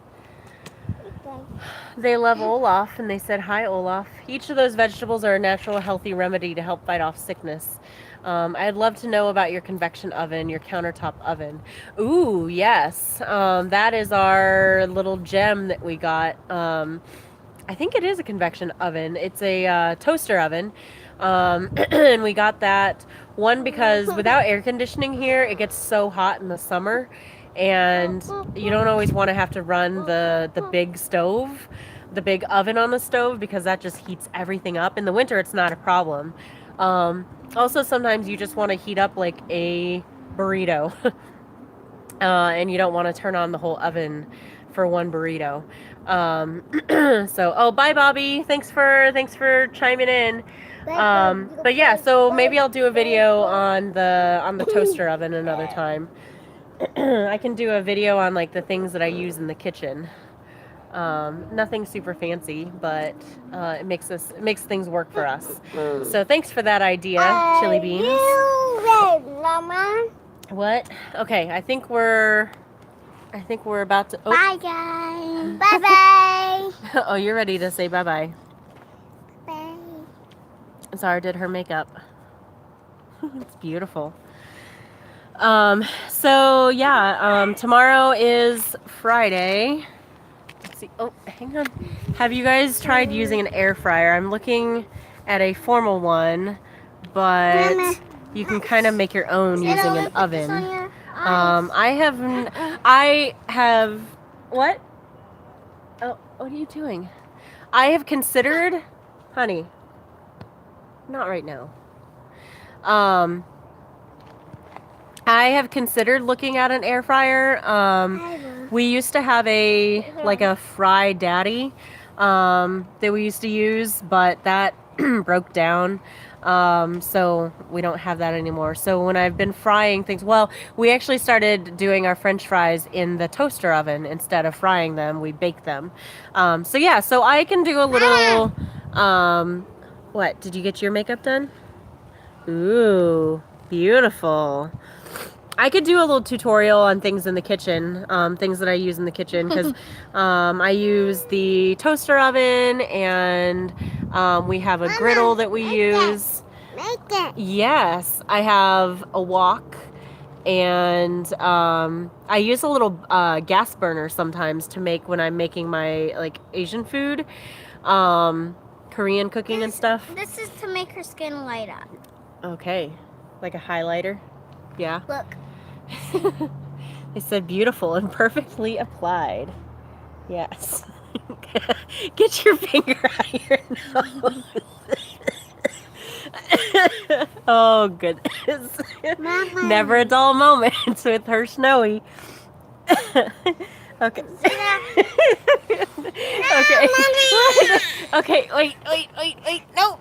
They love Olaf, and they said, "Hi, Olaf. Each of those vegetables are a natural, healthy remedy to help fight off sickness. I'd love to know about your convection oven, your countertop oven." Ooh, yes. That is our little gem that we got. I think it is a convection oven. It's a toaster oven. And we got that one because without air conditioning here, it gets so hot in the summer. And you don't always want to have to run the big stove, the big oven on the stove, because that just heats everything up. In the winter, it's not a problem. Also, sometimes you just want to heat up like a burrito, and you don't want to turn on the whole oven for one burrito. So, oh, bye, Bobby. Thanks for chiming in. But yeah, so maybe I'll do a video on the toaster oven another time. I can do a video on like the things that I use in the kitchen. Nothing super fancy, but it makes things work for us. So thanks for that idea, Chili Beans. Mama. What? Okay, I think we're about to. Oh. Bye, guys. Bye, bye. Oh, you're ready to say bye bye. Bye. Zara did her makeup. It's beautiful. So yeah, tomorrow is Friday. Let's see. Oh, hang on. Have you guys tried using an air fryer? I'm looking at a formal one, but Mama. you can kind of make your own using an oven. I have what? Oh, what are you doing? I have considered, honey. Not right now. I have considered looking at an air fryer. We used to have a Fry Daddy that we used to use, but that broke down. So we don't have that anymore. So when I've been frying things, well, we actually started doing our French fries in the toaster oven instead of frying them. We bake them. So yeah, so I can do a little. What? Did you get your makeup done? Ooh, beautiful. I could do a little tutorial on things in the kitchen, things that I use in the kitchen, because I use the toaster oven, and we have a griddle that we use. Make it. Yes, I have a wok, and I use a little gas burner sometimes to make when I'm making my like Asian food, Korean cooking and stuff. This is to make her skin light up. Okay, like a highlighter. Yeah. Look. They said beautiful and perfectly applied. Yes. Get your finger out of your nose. Oh, goodness. Mama. Never a dull moment with her Snowy. Okay. Okay. Okay, wait. No.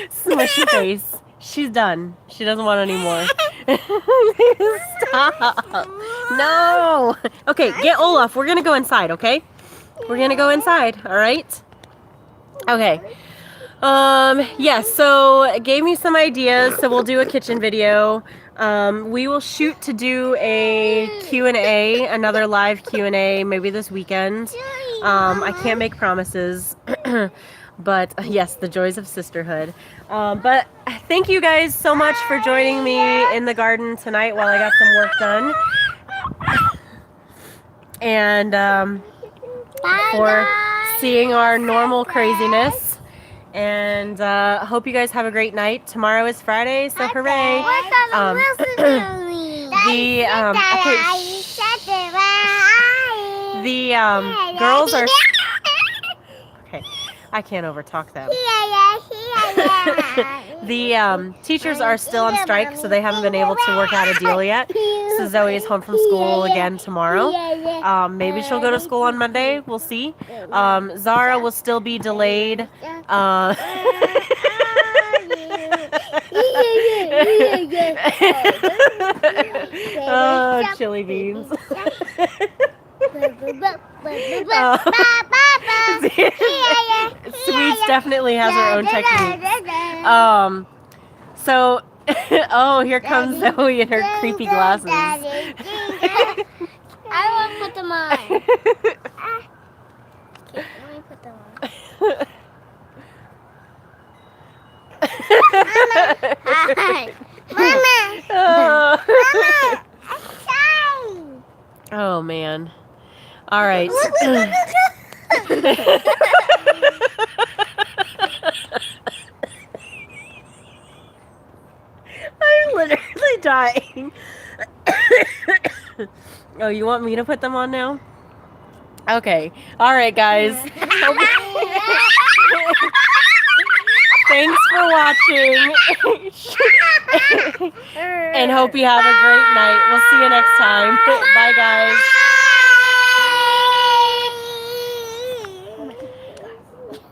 Smushy face. She's done. She doesn't want any more. Stop. No. Okay, get Olaf. We're gonna go inside, okay? We're gonna go inside, alright? Okay. Yeah, so it gave me some ideas, so we'll do a kitchen video. We will shoot to do a Q&A, another live Q&A, maybe this weekend. I can't make promises. But yes, the joys of sisterhood. But thank you guys so much for joining me in the garden tonight while I got some work done. And for seeing our normal craziness. And hope you guys have a great night. Tomorrow is Friday, so hooray. The girls are... Okay, I can't overtalk them. The teachers are still on strike, so they haven't been able to work out a deal yet. So Zoe is home from school again tomorrow. Maybe she'll go to school on Monday. We'll see. Zara will still be delayed. Oh, chili beans. Sweets definitely has her own techniques. So, oh, here comes Zoe in her creepy glasses. I want to put them on. Okay, let me put them on. Mama! Oh man. All right. I'm literally dying. Oh, you want me to put them on now? Okay. All right, guys. Thanks for watching. And hope you have a great night. We'll see you next time. Bye, guys.